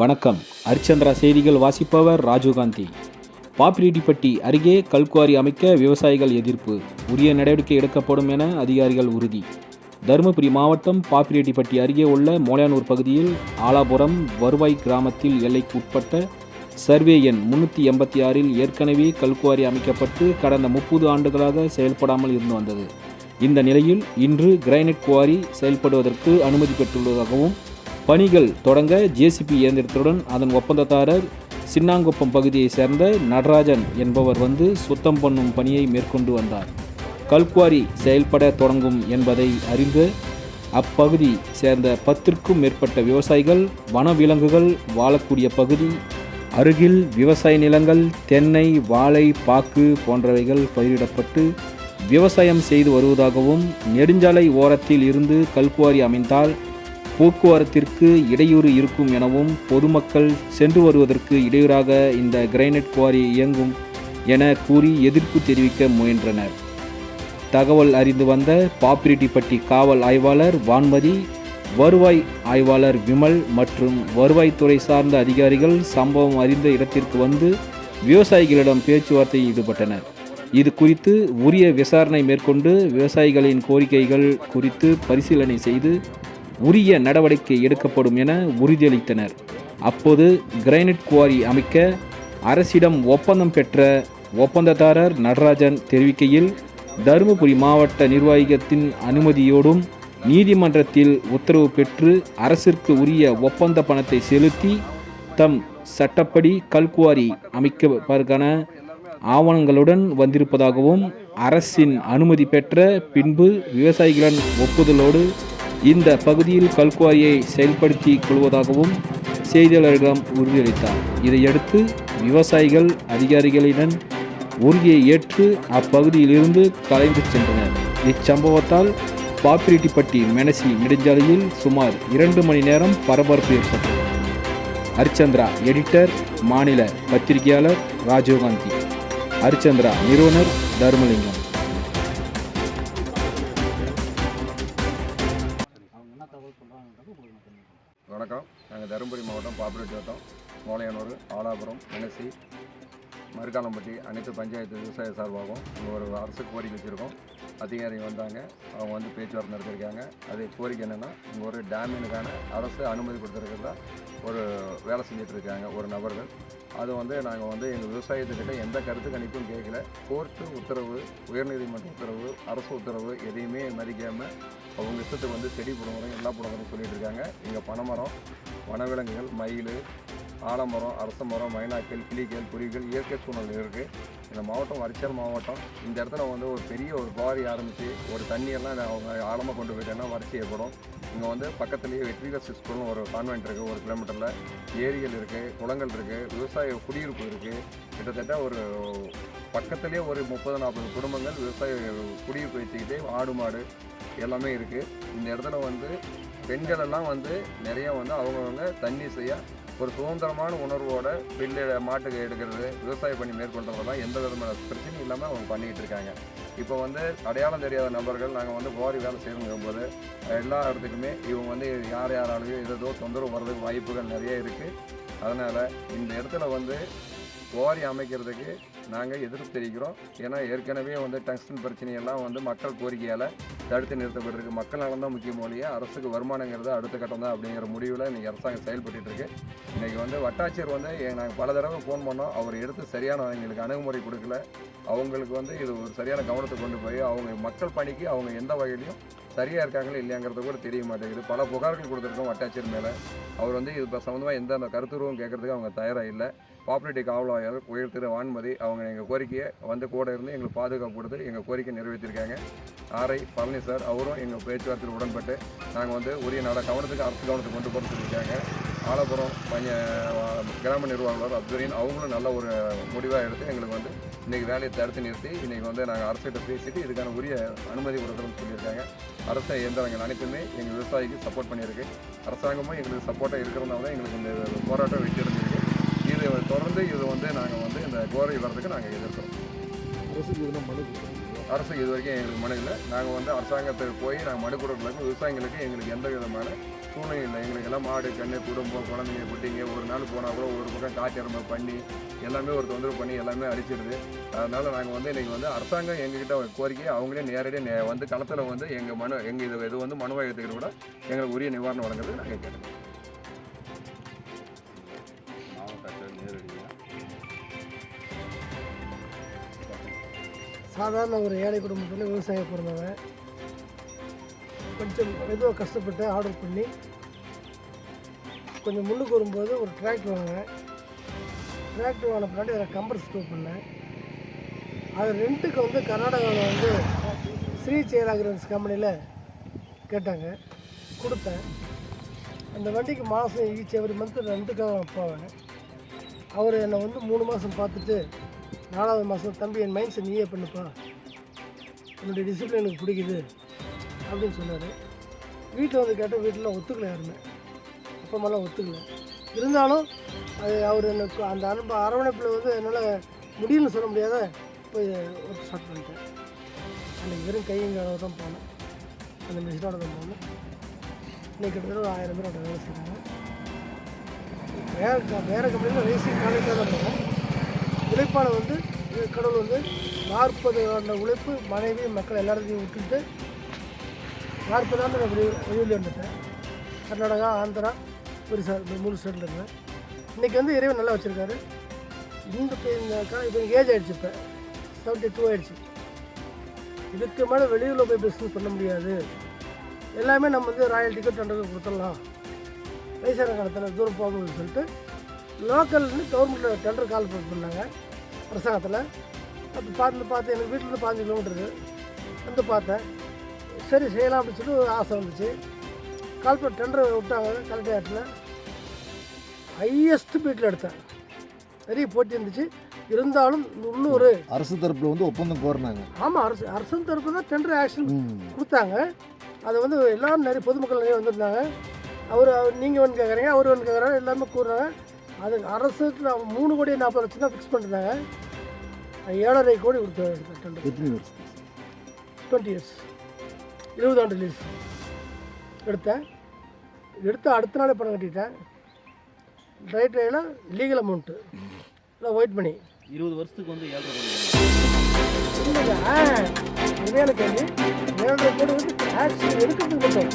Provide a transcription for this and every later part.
வணக்கம். ஹரிச்சந்திரா செய்திகள் வாசிப்பவர் ராஜீவ்காந்தி. பாப்பிரெட்டிப்பட்டி அருகே கல்குவாரி அமைக்க விவசாயிகள் எதிர்ப்பு, உரிய நடவடிக்கை எடுக்கப்படும் என அதிகாரிகள் உறுதி. தருமபுரி மாவட்டம் பாப்பிரெட்டிப்பட்டி அருகே உள்ள மோலையானூர் பகுதியில் ஆலாபுரம் வருவாய் கிராமத்தில் எல்லைக்கு உட்பட்ட சர்வே எண் 386 ஏற்கனவே கல்குவாரி அமைக்கப்பட்டு கடந்த 30 ஆண்டுகளாக செயல்படாமல் இருந்து வந்தது. இந்த நிலையில் இன்று கிரானைட் குவாரி செயல்படுவதற்கு அனுமதி பெற்றுள்ளதாகவும், பணிகள் தொடங்க ஜேசிபி இயந்திரத்துடன் அதன் ஒப்பந்ததாரர் சின்னாங்குப்பம் பகுதியைச் சேர்ந்த நடராஜன் என்பவர் வந்து சுத்தம் பண்ணும் பணியை மேற்கொண்டு வந்தார். கல்குவாரி செயல்பட தொடங்கும் என்பதை அறிந்து அப்பகுதி சேர்ந்த 10க்கும் மேற்பட்ட விவசாயிகள் வனவிலங்குகள் வாழக்கூடிய பகுதி அருகில் விவசாய நிலங்கள் தென்னை, வாழை, பாக்கு போன்றவைகள் பயிரிடப்பட்டு விவசாயம் செய்து வருவதாகவும், நெடுஞ்சாலை ஓரத்தில் இருந்து கல்குவாரி அமைந்தால் போக்குவரத்திற்கு இடையூறு இருக்கும் எனவும், பொதுமக்கள் சென்று வருவதற்கு இடையூறாக இந்த கிரானைட் குவாரி இயங்கும் என கூறி எதிர்ப்பு தெரிவிக்க முயன்றனர். தகவல் அறிந்து வந்த பாப்பிரெட்டிப்பட்டி காவல் ஆய்வாளர் வான்மதி, வருவாய் ஆய்வாளர் விமல் மற்றும் வருவாய்த்துறை சார்ந்த அதிகாரிகள் சம்பவம் அறிந்த இடத்திற்கு வந்து விவசாயிகளிடம் பேச்சுவார்த்தையில் ஈடுபட்டனர். இது குறித்து உரிய விசாரணை மேற்கொண்டு விவசாயிகளின் கோரிக்கைகள் குறித்து பரிசீலனை செய்து உரிய நடவடிக்கை எடுக்கப்படும் என உறுதியளித்தனர். அப்போது கிரானைட் குவாரி அமைக்க அரசிடம் ஒப்பந்தம் பெற்ற ஒப்பந்ததாரர் நடராஜன் தெரிவிக்கையில், தருமபுரி மாவட்ட நிர்வாகத்தின் அனுமதியோடும் நீதிமன்றத்தில் உத்தரவு பெற்று அரசிற்கு உரிய ஒப்பந்த பணத்தை செலுத்தி தம் சட்டப்படி கல்குவாரி அமைப்பதற்கான ஆவணங்களுடன் வந்திருப்பதாகவும், அரசின் அனுமதி பெற்ற பின்பு விவசாயிகளின் ஒப்புதலோடு இந்த பகுதியில் கல்குவாரியை செயல்படுத்தி கொள்வதாகவும் செய்தியாளர்களிடம் உறுதியளித்தார். இதையடுத்து விவசாயிகள் அதிகாரிகளிடம் உறுதியை ஏற்று அப்பகுதியிலிருந்து கலைந்து சென்றனர். இச்சம்பவத்தால் பாப்பிரெட்டிப்பட்டி மெனசி நெடுஞ்சாலையில் சுமார் 2 மணி நேரம் பரபரப்பு ஏற்பட்டது. ஹரிச்சந்திரா எடிட்டர், மாநில பத்திரிகையாளர் ராஜீவ்காந்தி. ஹரிச்சந்திரா நிறுவனர் தர்மலிங்கம். வணக்கம். நாங்கள் தருமபுரி மாவட்டம் பாப்பிரெட்டி வட்டம் மோலையானூர், ஆலாபுரம், மெனசி, மருக்காலம்பட்டி அனைத்து பஞ்சாயத்து விவசாய சார்பாகவும் இங்கே ஒரு அரசு கோரிக்கை வச்சுருக்கோம். அதிகாரி வந்தாங்க, அவங்க வந்து பேச்சுவார்த்தை நடத்திருக்காங்க. அது கோரிக்கை என்னென்னா, இங்கே ஒரு டேமினுக்கான அரசு அனுமதி கொடுத்துருக்கிறதா ஒரு வேலை செஞ்சிட்ருக்காங்க ஒரு நபர்கள். அது வந்து நாங்கள் வந்து எங்கள் விவசாயத்துக்கிட்ட எந்த கருத்து கணிப்பும் கேட்கல. கோர்ட்டு உத்தரவு, உயர்நீதிமன்ற உத்தரவு, அரசு உத்தரவு எதையுமே மதிக்காமல் அவங்க இஷ்டத்துக்கு வந்து செடி போடுவோம், எல்லா போடுவோம்னு சொல்லிட்டு இருக்காங்க. இங்கே பனைமரம், வனவிலங்குகள், மயில், ஆலமரம், அரச மரம், மைனாக்கள், கிளிகள், குருவிகள் இயற்கை சூழ்நிலை இருக்குது. இந்த மாவட்டம் வரிச்சல் மாவட்டம். இந்த இடத்துல வந்து ஒரு பெரிய ஒரு குவாரி ஆரம்பித்து ஒரு தண்ணியெல்லாம் அவங்க ஆழமாக கொண்டு போயிட்டேன்னா வறட்சி ஏற்படும். இங்கே வந்து பக்கத்துலேயே வெற்றிகஸ் ஸ்கூல்னு ஒரு கான்வென்ட் இருக்குது. 1 கிலோமீட்டரில் ஏரிகள் இருக்குது, குளங்கள் இருக்குது, விவசாய குடியிருப்பு இருக்குது. கிட்டத்தட்ட ஒரு பக்கத்துலேயே ஒரு 30-40 குடும்பங்கள் விவசாய குடியிருப்பு வச்சுக்கிட்டு ஆடு மாடு எல்லாமே இருக்குது. இந்த இடத்துல வந்து பெண்கள் எல்லாம் வந்து நிறைய வந்து அவங்கவுங்க தண்ணி செய்ய ஒரு சுதந்திரமான உணர்வோட பில்லு மாட்டுக்கு எடுக்கிறது, விவசாய பணி மேற்கொள்றதெல்லாம் எந்த விதமான பிரச்சனையும் இல்லாமல் அவங்க பண்ணிகிட்டு இருக்காங்க. இப்போ வந்து அடையாளம் தெரியாத நபர்கள் நாங்கள் வந்து குவாரி வேலை செய்யணுங்கும்போது எல்லா இடத்துக்குமே இவங்க வந்து யாராலையும் ஏதோ தொந்தரவு வர்றதுக்கு வாய்ப்புகள் நிறைய இருக்குது. அதனால் இந்த இடத்துல வந்து குவாரி அமைக்கிறதுக்கு நாங்கள் எதிர்ப்பு தெரிவிக்கிறோம். ஏன்னா ஏற்கனவே வந்து டங்ஸ்டன் பிரச்சனையெல்லாம் வந்து மக்கள் கோரிக்கையால் தடுத்து நிறுத்தப்பட்டிருக்கு. மக்கள் நலம் தான் முக்கிய மொழியே, அரசுக்கு வருமானங்கிறது அடுத்த கட்டம் தான் அப்படிங்கிற முடிவில் இன்றைக்கி அரசாங்கம் செயல்பட்டுருக்கு. இன்றைக்கி வந்து வட்டாட்சியர் வந்து நாங்கள் பல தடவை ஃபோன் பண்ணோம், அவர் எடுத்து சரியான எங்களுக்கு அணுகுமுறை கொடுக்கல. அவங்களுக்கு வந்து இது ஒரு சரியான கவனத்தை கொண்டு போய் அவங்க மக்கள் பணிக்கு அவங்க எந்த வகையிலையும் சரியாக இருக்காங்களோ இல்லையாங்கிறது கூட தெரிய மாட்டேங்குது. பல புகார்கள் கொடுத்துருக்கோம் வட்டாட்சியர் மேலே. அவர் வந்து இது சம்மந்தமாக எந்த கருத்துருவும் கேட்குறதுக்கு அவங்க தயாராக இல்லை. பாப்பிரெட்டி காவல் ஆய்வாளர் உயர் திரு வான்மதி அவங்க எங்கள் கோரிக்கையை வந்து கூட இருந்து எங்களுக்கு பாதுகாப்பு கொடுத்து எங்கள் கோரிக்கை நிறைவேற்றிருக்காங்க. ஆர்ஐ பழனி சார் அவரும் எங்கள் பேச்சுவார்த்தையில் உடன்பட்டு நாங்கள் வந்து உரிய கவனத்துக்கு அரசு கவனத்துக்கு கொண்டு போக சொல்லியிருக்காங்க. ஆலப்புறம் கிராம நிர்வாகர் அப்துரீன் அவங்களும் நல்ல ஒரு முடிவாக எடுத்து எங்களுக்கு வந்து இன்றைக்கி வேலையை தடுத்து நிறுத்தி இன்றைக்கி வந்து நாங்கள் அரசிட்ட பேசிட்டு இதுக்கான உரிய அனுமதி கொடுக்குறோம்னு சொல்லியிருக்காங்க. அரசு இயந்திரங்கள் அனைத்துமே எங்கள் விவசாயிக்கு சப்போர்ட் பண்ணியிருக்கு. அரசாங்கமும் எங்களுக்கு சப்போர்ட்டாக இருக்கிறதுனால தான் எங்களுக்கு இந்த போராட்டம் வெற்றி அடைஞ்சிருக்கு. இது தொடர்ந்து இது வந்து நாங்கள் வந்து இந்த கோரை வர்றதுக்கு நாங்கள் எதிர்க்கிறோம். அரசு இது வரைக்கும் எங்களுக்கு மனு இல்லை. நாங்கள் வந்து அரசாங்கத்துக்கு போய் நாங்கள் மனு கொடுக்கறதுக்கு விவசாயிகளுக்கு எங்களுக்கு எந்த விதமான சூழ்நிலை இல்லை. எங்களுக்கு எல்லாம் மாடு கண்ணு குடும்பம் குழந்தைங்க குட்டிங்க ஒரு நாள் போனால் கூட ஒரு பக்கம் காய்ச்சரம்பு பண்ணி எல்லாமே ஒரு தொந்தரவு பண்ணி எல்லாமே அடிச்சிடுது. அதனால் நாங்கள் வந்து இன்றைக்கி வந்து அரசாங்கம் எங்ககிட்ட கோரிக்கை அவங்களே நேரடியாக வந்து களத்தில் வந்து எங்கள் மனு இது வந்து மனுவாக எடுத்துக்கிட்டு கூட எங்களுக்கு உரிய நிவாரணம் வழங்குறது நாங்கள் கேட்டுக்கிறோம். சாதாரண ஒரு ஏழை குடும்பத்தில் விவசாயம் பிறந்தவன் கொஞ்சம் மெதுவாக கஷ்டப்பட்டு ஆர்டர் பண்ணி கொஞ்சம் முன்னுக்கு வரும்போது ஒரு டிராக்டர் வாங்கினேன். டிராக்டர் வாங்கின பின்னாடி அதில் கம்பர் ஸ்டோர் பண்ணேன். அது ரெண்ட்டுக்கு வந்து கர்நாடகாவில் வந்து ஸ்ரீ சேராகிரன்ஸ் கம்பெனியில் கேட்டாங்க, கொடுத்தேன். அந்த வண்டிக்கு மாதம் ஈச் எவ்ரி மந்த் ரெண்டுக்காக நான் போவேன். அவர் என்னை வந்து 3 மாதம் பார்த்துட்டு 4வது மாதம், தம்பி என் மைண்ட்ஸை நீயே பண்ணுப்பா, என்னுடைய டிசிப்ளின் எனக்கு பிடிக்குது அப்படின்னு சொன்னார். வீட்டில் வந்து கேட்டால் வீட்டில் ஒத்துக்கலை, யாருமே அப்பா அம்மாலாம் ஒத்துக்கலை. இருந்தாலும் அது அவர் எனக்கு அந்த அரவணைப்பில் வந்து என்னால் முடியும்னு சொல்ல முடியாத போய் ஒர்க் ஸ்டார்ட் பண்ணிட்டேன். அன்றைக்கி வெறும் கையங்கால தான் போனேன், அந்த மிஷினோட தான் போனேன். இன்றைக்கி கிட்டத்தட்ட ஒரு 1000 பேர் வேலை செய்கிறாங்க. வேறு கம்பெனியில் ரேசிங் காலேஜாக தான் போனேன். உழைப்பான வந்து கடவுள் வந்து 40 ஆண்டு உழைப்பு, மனைவி மக்கள் எல்லாத்தையும் விட்டுட்டு 40 ஆண்டு நான் வெளியில் வந்துட்டேன். கர்நாடகா, ஆந்திரா, ஒரிசா, 3 ஸ்டேட்டில் இருந்தேன். இன்றைக்கி வந்து இறைவன் நல்லா வச்சுருக்காரு. இப்போ ஏஜ் ஆகிடுச்சு, இப்போ 72 ஆகிடுச்சு. இதுக்கு மேலே வெளியூரில் போய் பிஸ்னஸ் பண்ண முடியாது. எல்லாமே நம்ம வந்து ராயல்ட்டிக்கு டெண்டருக்கு கொடுத்துடலாம், வயசான காலத்தில் தூரம் போகணும்னு சொல்லிட்டு லோக்கல்னு கவர்மெண்ட்டில் டெண்டர் கால் பண்ணாங்க அரசாங்கத்தில். அப்போ பார்த்து எனக்கு வீட்டிலேருந்து 5 கிலோமீட்டருக்கு வந்து பார்த்தேன். சரி செய்யலாம் அப்படின்னு சொல்லி ஒரு ஆசை வந்துச்சு. கால் பண்ணி டெண்டர் விட்டாங்க கலெக்டரேட்டில். ஹையஸ்ட் பீட்டில் எடுத்தேன். நிறைய போட்டி இருந்துச்சு. இருந்தாலும் உள்ளூர் அரசு தரப்பில் வந்து ஒப்பந்தம் கோரினாங்க. ஆமாம், அரசு தரப்பு தான் டெண்டர் ஆக்ஷன் கொடுத்தாங்க. அதை வந்து எல்லோரும் நிறைய பொதுமக்கள் நிறைய வந்திருந்தாங்க. அவர் நீங்கள் ஒன்று கேட்குறீங்க, அவர் ஒன்று கேட்குறாரு, எல்லாமே கூறுறாங்க. அது அரசுக்கு நான் 3,40,00,000 தான் ஃபிக்ஸ் பண்ணிருந்தாங்க. 7,5 கோடி கொடுத்து டெண்டர். 20 இயர்ஸ், 20 ஆண்டு லீஸ் எடுத்தேன். அடுத்த நாளே பணம் கட்டிட்டேன். ரைட்டில் லீகல் அமௌண்ட்டு இல்லை ஒயிட் மணி. 20 வருஷத்துக்கு வந்து 7,5 கோடி உண்மையான கேள்வி. 7,5 கோடி வந்து டேக்ஸ் எடுக்கிறதுக்கு மட்டும்,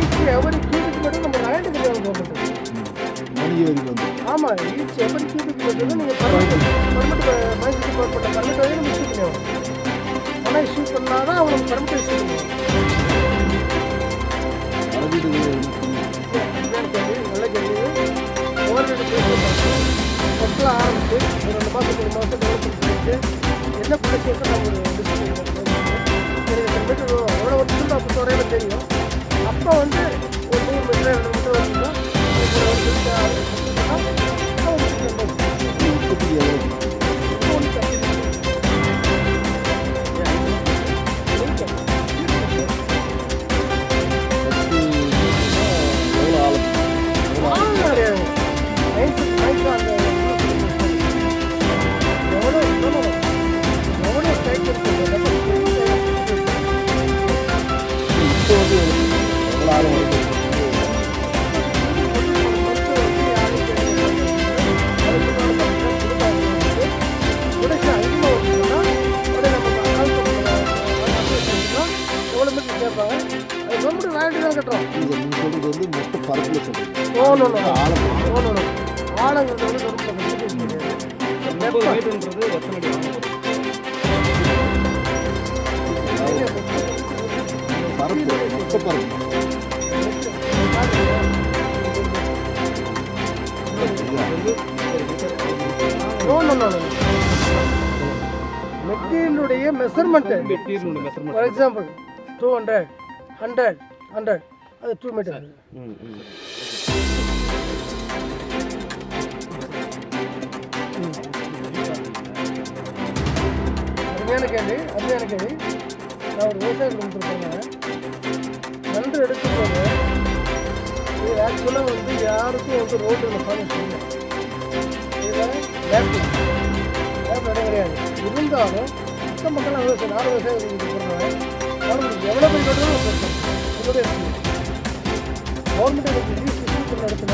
ஈச் எவரி கியூபிக் மட்டும் நம்ம ராயல்ட்டி கிடையாது கவர்மெண்ட். ஆமாம், ஈச் எவரி கியூபிக் மட்டும் நீங்கள் பர்மிட் மைண்ட் டிபார்ட்மெண்ட் பர்மிட் வரையும் நம்ம இஷ்யூ பண்ணுவோம். ஆனால் இஷ்யூ பண்ணால் தான் அவங்களுக்கு பர்மிட் இஷ்யூ பண்ணுவோம். நல்ல கேள்வி. ஃபஸ்ட்டில் ஆரம்பிச்சு ஒரு 2 மாதம் 3 மாதம் டெவலப்மெண்ட் பண்ணிட்டு என்ன ப்ரொடக்ஷன் நம்ம ஒரு மீட்டர் எவ்வளோ வருஷம் அப்போ துறையில் தெரியும். அப்போ வந்து ஒரு 100 மீட்டர் 2 மீட்டர் வருதுன்னா ஆழங்கிறது வந்து மெட்டீரியலுடைய மெஷர்மெண்ட். ஃபார் எக்ஸாம்பிள் 200, 100, 100 அது 2 மீட்டர். அருமையான கேள்வி. நான் ஒரு விவசாயம் கொடுத்துருப்பாங்க. நன்று எடுக்கும்போது இது ஆக்சுவலாக வந்து யாருக்கும் வந்து ரோட்டில் ஃபாலோ செய்யணும். இதில் லேப் இடம் கிடையாது. இருந்தாலும் மொத்த மக்கள்லாம் விவசாயம், நானும் விவசாயம் பண்ணுறேன். கவர்மெண்ட் எவ்வளோ பேர் கட்டுறோம் என்னுடைய கவர்மெண்ட் எனக்கு லீஸ் இஷ்யூ பண்ண இடத்துல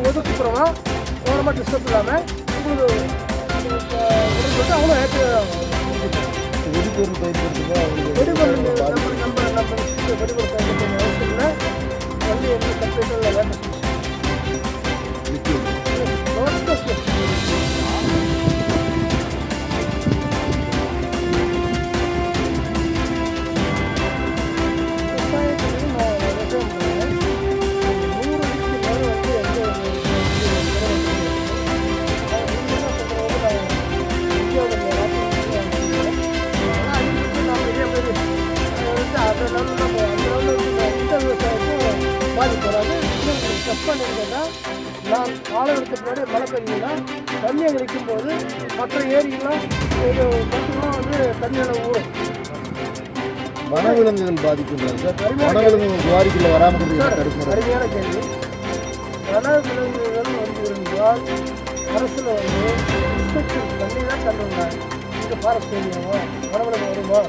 ஒதுக்குறோம் ஓரமாக டிஸ்டர்ப் இல்லாமல் உங்களுக்கு சொல்லிட்டு அவங்களும் ஹேப்பி வெடிபொருள் பயன்படுத்துங்க அவங்களுக்கு வெடிபொருள் நம்ம வெடிபொருள் பயன்படுத்த அவசியம் இல்லை. வந்து எந்த கம்ப்யூட்டர் இல்லை லேட்டஸ்ட் நான் ஆழத்துக்கு முன்னாடி மழை பெய்யுதுன்னா தண்ணி அங்கே நிற்கும்போது மற்ற ஏரியெல்லாம் மட்டும்தான் வந்து தண்ணியில் ஊறும். வனவிலங்குகள் பாதிக்கின்றாங்க சார். வனவிலங்குகள் குவாரிக்குள்ளே வராமல் தடுக்கணும். அருமையான கேள்வி. வனவிலங்குகள் வந்து இருந்தால் அரசில் வந்து இன்ஸ்பெக்ஷன் பண்ணி தான் தள்ளுவாங்க. இங்கே ஃபாரஸ்ட் ஏரியாவோ வனவிலங்கு வருமா,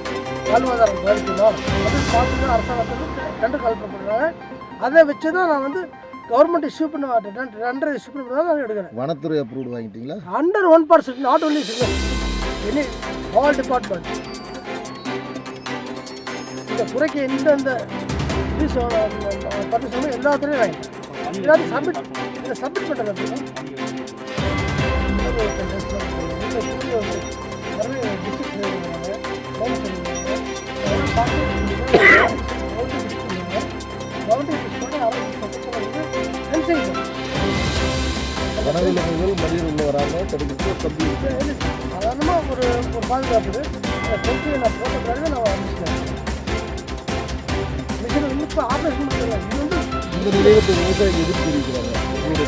வாழ்வாதாரம் பாதிக்குமா அப்படின்னு பார்த்துட்டு அரசாங்கத்துக்கு ரெண்டு கால் பண்ணுறாங்க. அதை வச்சு தான் நான் வந்து கவர்மெண்ட் இஷ்யூ பண்ண மாட்டேன். ரெண்டரை இஷ்யூ பண்ணி நான் எடுக்கிறேன். வனத்துறை அப்ரூவ்டு வாங்கிட்டீங்களா? Under 1%, not only single, any all department. இந்த குறைக்கு எந்தெந்த இது பர்மிஷன் எல்லாத்துலேயும் வாங்கி எல்லாத்தையும் சப்மிட் பண்ணுறது அப்படின்னா வனவிலங்குகள் மனிதர் உள்ள வராமல் தடுக்கிறது தம்பி சாதாரணமாக ஒரு பாதுகாப்பு ஃபென்சிங்கை நான் போட்ட பிறகு நான் ஆரம்பிச்சிட்டேன். மிஷின் வந்து இப்போ ஆப்ரேஷன் பண்ணுறேன். இது வந்து இந்த நிலையில் இப்போ விவசாயிகள் எதிர்ப்பு தெரிவிக்கிறாங்க.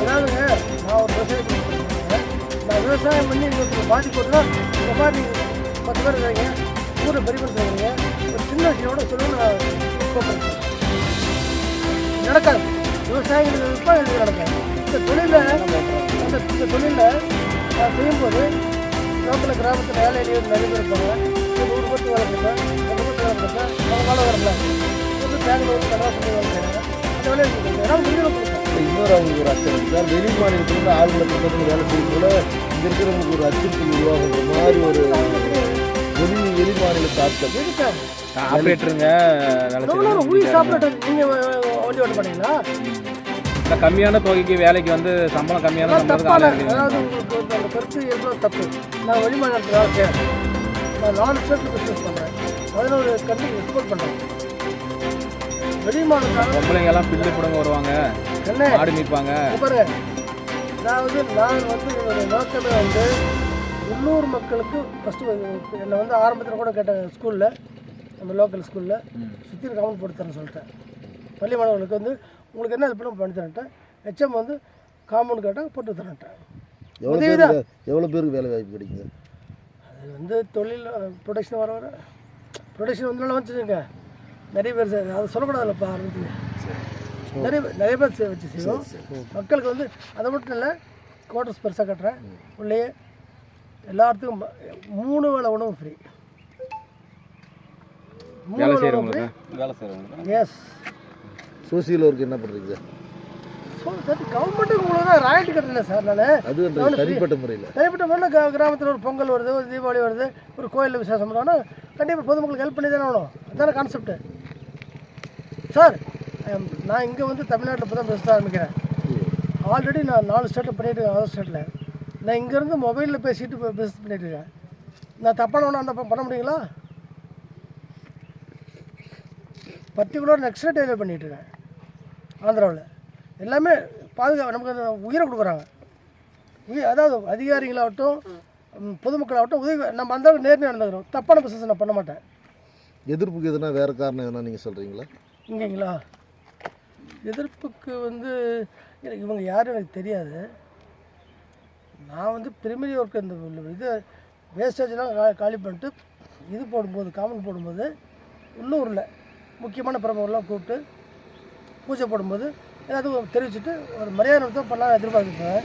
அதாவதுங்க நான் ஒரு விவசாயம் பண்ணுறேன். நான் விவசாயம் பண்ணி உங்களுக்கு பாதிப்புனா இந்த மாதிரி 10 பேர் இருக்காங்க, ஊரில் பெரிய பேர் செய்கிறீங்க, ஒரு சின்ன விஷயோட சொல்லணும் நான் கூப்பிட்றேன். நடக்காது. விவசாயிகளுக்கு இப்போ இது நடக்காது. இந்த தொழிலில் நான் செய்யும்போது லோக்கலில் கிராமத்தில் வேலையிலேயே நிறைய பேர் இருப்பாங்க. 100 பேருக்கு வேலை கொடுப்பேன், 100 பேருக்கு வேலை கொடுப்பேன். அவங்க வேலை வரல வந்து பெங்களூர் மெட்ராஸ் வேலை செய்கிறாங்க. அந்த வேலையை கொடுப்பேன். கொடுப்பேன். இன்னொரு அவங்களுக்கு ஒரு அச்சம் சார். வெளி மாநிலத்திலிருந்து ஆளுநர் பக்கத்தில் வேலை செய்யும் போல இங்கே இருக்கிறவங்களுக்கு ஒரு அச்சுறுத்தல் உருவாகுன்ற மாதிரி ஒரு வெளி மாநில தாக்கல் எதுக்காக ஆப்ரேட்டருங்க ஊழியர் ஆப்ரேட்டர் நீங்கள் வண்டி ஓட்ட பண்ணீங்களா? இல்லை கம்மியான தொகைக்கு வேலைக்கு வந்து சம்பளம் கம்மியான தப்பான, அதாவது உங்களுக்கு வந்து அந்த கருத்து எவ்வளோ தப்பு. நான் வெளிமாநிலத்தில் வேலை செய்கிறேன். நான் 4 ஸ்டேட்டில் பிஸ்னஸ் பண்ணுறேன். 11 கண்ட்ரிக்கு எக்ஸ்போர்ட் பண்ணுறேன். வெளிமாநிலத்தால் பொம்பளைங்கெல்லாம் பில்லு பிடுங்க வருவாங்க, என்ன ஆடு மீட்பாங்க. பாருங்க, அதாவது நான் வந்து என்னுடைய நோக்கமே வந்து உள்ளூர் மக்களுக்கு ஃபஸ்ட்டு என்னை வந்து ஆரம்பத்தில் கூட கேட்டாங்க ஸ்கூலில், நம்ம லோக்கல் ஸ்கூலில் சுற்றி கவர்மெண்ட் போட்டு தரேன்னு சொல்லிட்டேன். பள்ளி மாணவர்களுக்கு வந்து உங்களுக்கு என்ன இது பண்ணி தரேன்ட்டேன். ஹெச்எம் வந்து காம்பவுண்ட் கேட்டால் போட்டு தரேன்ட்டேன். எவ்வளோ பேருக்கு வேலை வாய்ப்பு கிடைக்குது? அது வந்து தொழில் ப்ரொடக்ஷன் வர ப்ரொடக்ஷன் வந்து வந்துச்சுங்க. நிறைய பேர் அதை சொல்லக்கூடாதுல்லப்பா ஆரம்பத்தில். நிறைய பேர் வச்சு செய்வோம். மக்களுக்கு வந்து அதை மட்டும் இல்லை, குவார்டர்ஸ் பெருசாக கட்டுறேன். உள்ளேயே எல்லாத்துக்கும் 3 வேளை உணவு ஃப்ரீ. 3 வேளை உணவு ஃப்ரீ. எஸ். சோசியல் ஒர்க் என்ன பண்ணுறீங்க சார்? கவர்மெண்ட்டுக்கு உங்களுக்கு தான் ராயல்ட்டி கட்டல சார். நான் அது தனிப்பட்ட முறையில் கிராமத்தில் ஒரு பொங்கல் வருது, ஒரு தீபாவளி வருது, ஒரு கோயிலில் விசேஷம் பண்ணுவாங்கன்னா கண்டிப்பாக பொதுமக்களுக்கு ஹெல்ப் பண்ணி தானே ஆகணும். அதுதானே கான்செப்ட்டு சார். நான் இங்கே வந்து தமிழ்நாட்டில் இப்போ தான் பெஸ்ட்டாக ஆரம்பிக்கிறேன். ஆல்ரெடி நான் 4 ஸ்டேட்டில் பண்ணிட்டு அதர் ஸ்டேட்டில். நான் இங்கேருந்து மொபைலில் பேசிட்டு பிஸ்னஸ் பண்ணிட்டு இருக்கேன். நான் தப்பான ஒன்று அந்த பண்ண முடியுங்களா? பர்டிகுலர் நெக்ஸ்ட் டெலிவரி பண்ணிகிட்டு இருக்கேன் ஆந்திராவில். எல்லாமே பாதுகாப்பு நமக்கு அந்த உயிரை கொடுக்குறாங்க. அதாவது அதிகாரிகளாகட்டும் பொதுமக்களாகட்டும் உதவி நம்ம அந்த நேர்மையாக நடந்துக்கிறோம். தப்பான பிஸ்னஸ் நான் பண்ண மாட்டேன். எதிர்ப்புக்கு எதுனா வேறு காரணம் எதுனா நீங்கள் சொல்கிறீங்களா? இங்கேங்களா எதிர்ப்புக்கு வந்து இவங்க யாரும் எனக்கு தெரியாது. நான் வந்து பிரிமரி ஒர்க் இந்த இது வேஸ்டேஜ்லாம் காலி பண்ணிட்டு இது போடும்போது காமன் போடும்போது உள்ளூரில் முக்கியமான பிரமுகர்லாம் கூப்பிட்டு பூஜை போடும்போது எல்லாத்துக்கும் தெரிவிச்சுட்டு ஒரு மரியாதை தான் பண்ணலாம் எதிர்பார்க்குறேன்.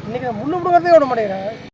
இன்றைக்கி நான் முள்ளு விடுறதே விட மாட்டேங்கிறேன்.